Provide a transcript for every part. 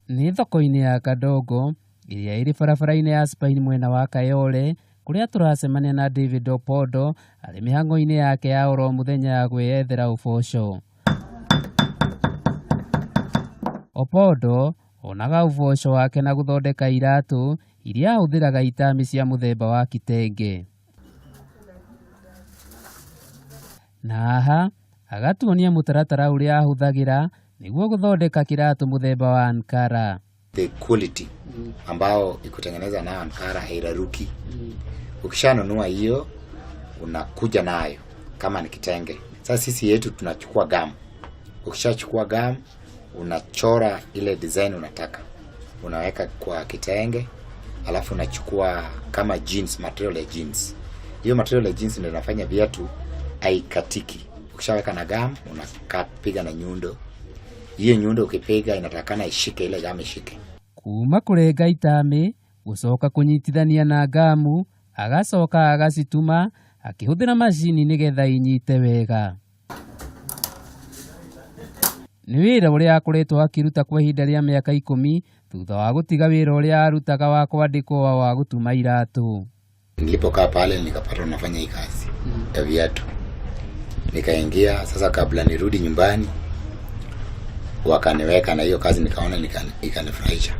Nĩ thoko-inĩ ya Kadogo iria iri barabara-inĩ ya Spain mwena wa Kayole, kuria turacemania na David Opondo ari mihango-inĩ yake ya oro muthenya ya gwĩyethera ũboco. Opondo onaga ũboco wake na guthondeka iratu iria ahũthĩraga itami cia muthemba wa kitenge. Na haha agatuonia mutaratara uria ahũthagĩra niguo guthondeka kiratu muthemba wa Ankara. The quality ambao ikutengeneza na Ankara hairaruki. Ukishanunua hiyo unakuja nayo kama ni kitenge. Sasa sisi yetu tunachukua gamu. Ukishachukua gamu unachora ile design unataka. Unaweka kwa kitenge, alafu unachukua kama jeans, material ya jeans. Hiyo material ya jeans ndio inafanya viatu haikatiki. Ukishaweka na gamu unapiga na nyundo. Hiyo nyundo ukipiga inatakana ishike, ile gamu ishike. Kuma kurenga itami gucoka kunyitithania na gamu, agacoka agacituma akihũthĩra macini nigetha inyite wega. Nĩ wĩra ũrĩa akoretwo akiruta kwa ihinda rĩa mĩaka 10 thutha wa gũtiga wĩra ũrĩa arutaga wa kwandĩkwo wa gũtuma iratu. Nilipokaa pale nikapata nafanya hii kazi ya viatu. Nikaingia sasa, kabla nirudi nyumbani wakaniweka na hiyo kazi, nikaona ikanifurahisha.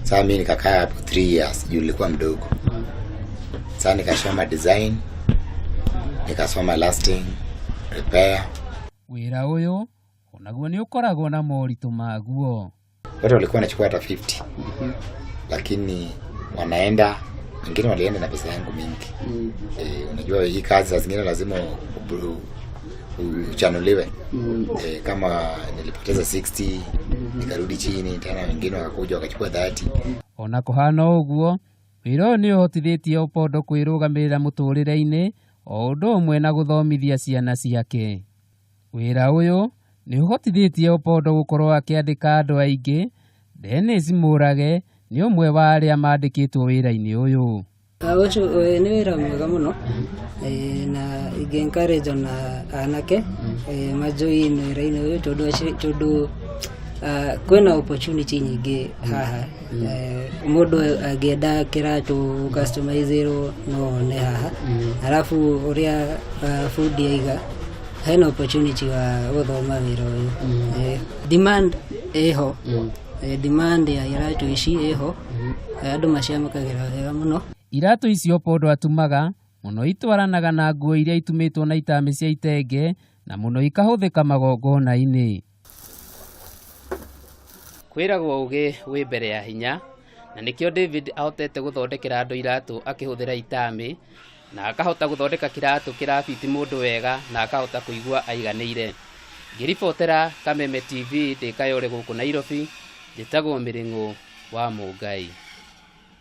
Sasa mimi nikakaa hapo 3 years juu nilikuwa mdogo. Sasa nikasoma design, nikasoma lasting, repair. Wĩra ũyũ onaguo nĩ ũkoragwo na moritũ maguo. Watu walikuwa wanachukua hata 50. Lakini wanaenda, wengine walienda na pesa yangu mingi. Unajua hii kazi za zingine lazima uchanuliwe. Kama nilipoteza 60, nikarudi chini, tena wengine wakakuja wakachukua 30. Ona kuhana uguo, wĩra ũyũ nĩ ũhotithĩtie Opondo kwĩrũgamĩrĩra mũtũrĩre-inĩ o ũndũ ũmwe na gũthomithia ciana ciake. Wĩra ũyũ nĩ ũhotithĩtie Opondo gũkorwo akĩandĩka andũ aingĩ. Dennis Mũrage nĩ ũmwe wa arĩa mandĩkĩtwo wĩra-inĩ ũyũ. Ũcio nĩ wĩra mwega mũno, na ingĩ-encourage na anake majoin wĩra-inĩ ũyũ tondũ kwĩna opportunity nyingĩ haha. Mũndũ angĩenda kĩratũ customizerwo no one haha. Alafu ũrĩa food yaiga hena opportunity wa gũthoma wĩra ũyũ. Demand ĩho, demand ya iratu ici ĩho, andũ maciamũkagĩra wega mũno. Iratu icio Opondo atumaga mũno itwaranaga na nguo iria itumĩtwo na itami cia itenge na mũno ikahũthĩka magongona-inĩ. Kwĩragwo ũgĩ wĩ mbere ya hinya, na nĩkĩo David ahotete gũthondekera andũ iratu akĩhũthĩra itami, na akahota gũthondeka kiratu kĩrabiti mũndũ wega, na akahota kũigua aiganĩire. Ngĩribotera Kameme TV ndĩ Kayole gũkũ Nairobi, njĩtagwo Mĩrĩng'ũ wa Mũngai.